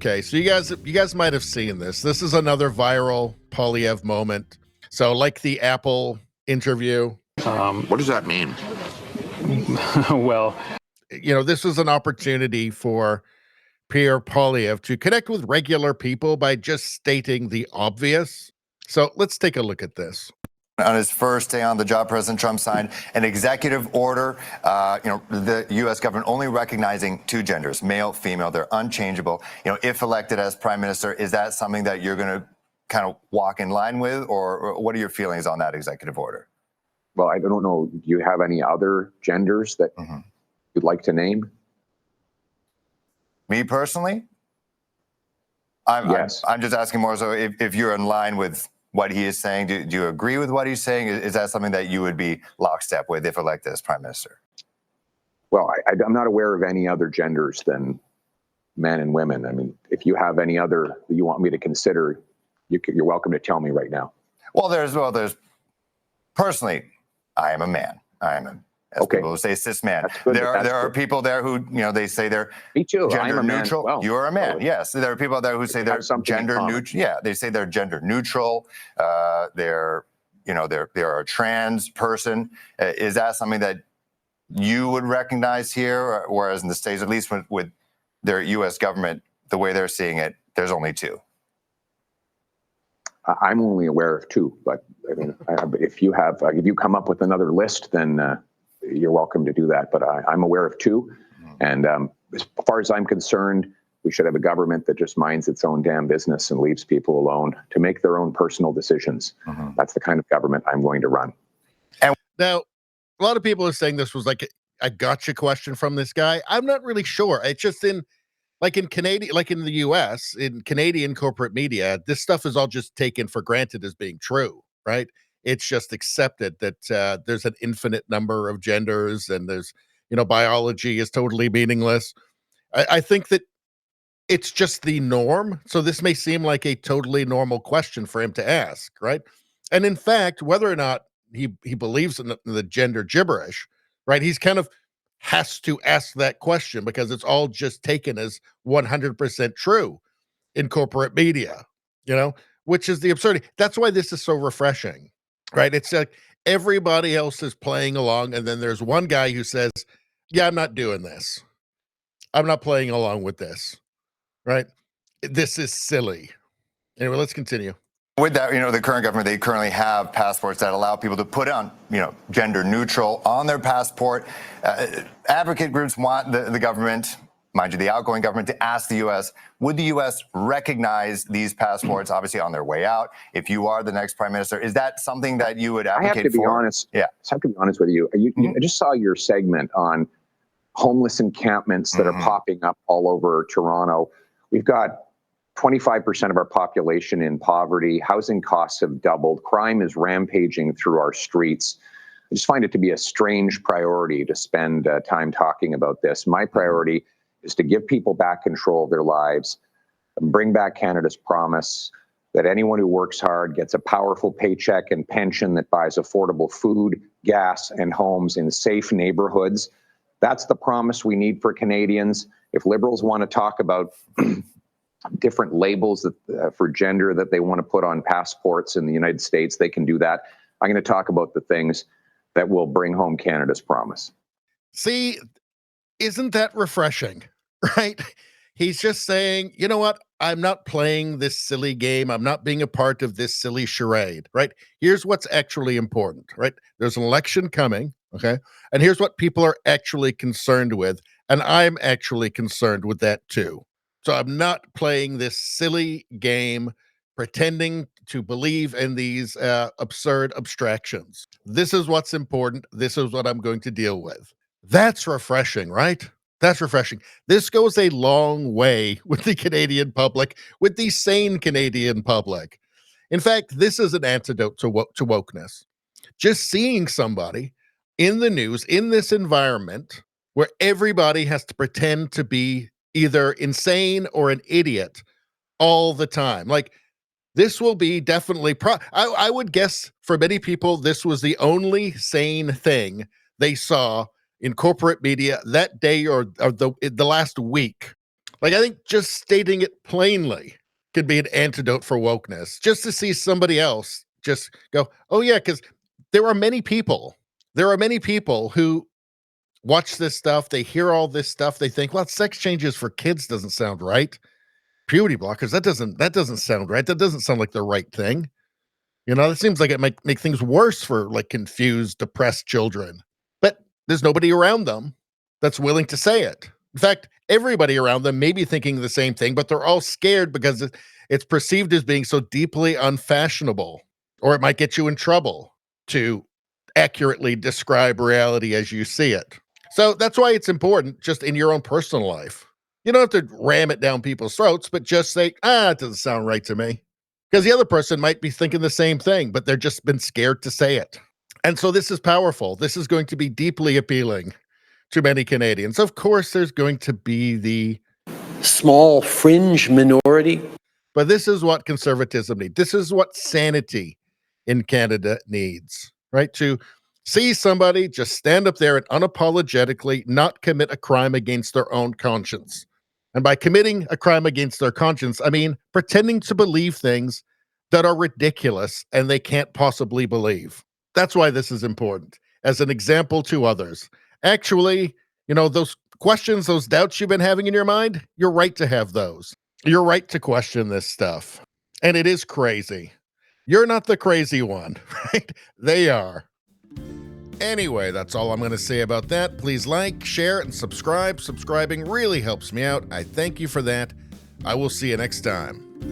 Okay, so you guys might have seen this. This is another viral Poilievre moment. So, like the Apple interview, What does that mean? Well, this is an opportunity for Pierre Poilievre to connect with regular people by just stating the obvious. So, let's take a look at this. On his first day on the job, President Trump signed an executive order, the U.S. government only recognizing two genders, male, female. They're unchangeable. If elected as prime minister, is that something that you're going to kind of walk in line with, or what are your feelings on that executive order? Well, I don't know. Do you have any other genders that you'd like to name? Me personally? Yes. I'm just asking more so if you're in line with what he is saying. Do you agree with what he's saying? Is that something that you would be lockstep with if elected as prime minister? Well, I'm not aware of any other genders than men and women. I mean, if you have any other that you want me to consider, you're welcome to tell me right now. Well, there's personally, I am a man. I am as Okay. people who say cis man. Good, There are people there who, they say they're Me too. gender I'm a man. neutral. Well, You are a man. Yes. There are people there who say they're gender neutral. Yeah. They say they're gender neutral. They're a trans person. Is that something that you would recognize here? Whereas in the States, at least with their U.S. government, the way they're seeing it, there's only two. I'm only aware of two, but I mean, if you come up with another list, then you're welcome to do that. But I'm aware of two. And as far as I'm concerned, we should have a government that just minds its own damn business and leaves people alone to make their own personal decisions. That's the kind of government I'm going to run. And now, a lot of people are saying this was like a gotcha question from this guy. I'm not really sure. It's just in Canadian, like in the US, in Canadian corporate media, this stuff is all just taken for granted as being true, right? It's just accepted that there's an infinite number of genders and there's, biology is totally meaningless. I think that it's just the norm. So this may seem like a totally normal question for him to ask, right? And in fact, whether or not he believes in the gender gibberish, right? He's kind of has to ask that question because it's all just taken as 100% true in corporate media, which is the absurdity. That's why this is so refreshing, right? It's like everybody else is playing along, and then there's one guy who says, yeah, I'm not doing this. I'm not playing along with this, right? This is silly. Anyway, let's continue. With that, the current government, they currently have passports that allow people to put on, gender neutral on their passport. Advocate groups want the government, mind you, the outgoing government, to ask the U.S., would the U.S. recognize these passports, obviously on their way out, if you are the next prime minister? Is that something that you would advocate for? I have to be honest. Yeah. I have to be honest with you. I just saw your segment on homeless encampments that are popping up all over Toronto. We've got 25% of our population in poverty. Housing costs have doubled. Crime is rampaging through our streets. I just find it to be a strange priority to spend time talking about this. My priority is to give people back control of their lives, and bring back Canada's promise that anyone who works hard gets a powerful paycheck and pension that buys affordable food, gas, and homes in safe neighborhoods. That's the promise we need for Canadians. If Liberals want to talk about different labels for gender that they want to put on passports in the United States, they can do that. I'm going to talk about the things that will bring home Canada's promise. See, isn't that refreshing, right? He's just saying, you know what? I'm not playing this silly game. I'm not being a part of this silly charade, right? Here's what's actually important, right? There's an election coming, okay? And here's what people are actually concerned with. And I'm actually concerned with that too. So I'm not playing this silly game, pretending to believe in these absurd abstractions. This is what's important. This is what I'm going to deal with. That's refreshing, right? That's refreshing. This goes a long way with the Canadian public, with the sane Canadian public. In fact, this is an antidote to wokeness. Just seeing somebody in the news, in this environment, where everybody has to pretend to be either insane or an idiot all the time. Like, this will be definitely, I would guess for many people, this was the only sane thing they saw in corporate media that day or the last week. Like, I think just stating it plainly could be an antidote for wokeness, just to see somebody else just go, oh, yeah, because there are many people. There are many people who watch this stuff. They hear all this stuff. They think, well, sex changes for kids doesn't sound right. Puberty blockers, that doesn't sound right. That doesn't sound like the right thing. You know, it seems like it might make things worse for like confused, depressed children. But there's nobody around them that's willing to say it. In fact, everybody around them may be thinking the same thing, but they're all scared because it's perceived as being so deeply unfashionable, or it might get you in trouble to accurately describe reality as you see it. So that's why it's important just in your own personal life. You don't have to ram it down people's throats, but just say, it doesn't sound right to me. Because the other person might be thinking the same thing, but they're just been scared to say it. And so this is powerful. This is going to be deeply appealing to many Canadians. Of course, there's going to be the small fringe minority. But this is what conservatism needs. This is what sanity in Canada needs, right? To see somebody just stand up there and unapologetically not commit a crime against their own conscience. And by committing a crime against their conscience, I mean pretending to believe things that are ridiculous and they can't possibly believe. That's why this is important, as an example to others. Actually, you know, those questions, those doubts you've been having in your mind, you're right to have those. You're right to question this stuff. And it is crazy. You're not the crazy one, right? They are. Anyway, that's all I'm going to say about that. Please like, share, and subscribe. Subscribing really helps me out. I thank you for that. I will see you next time.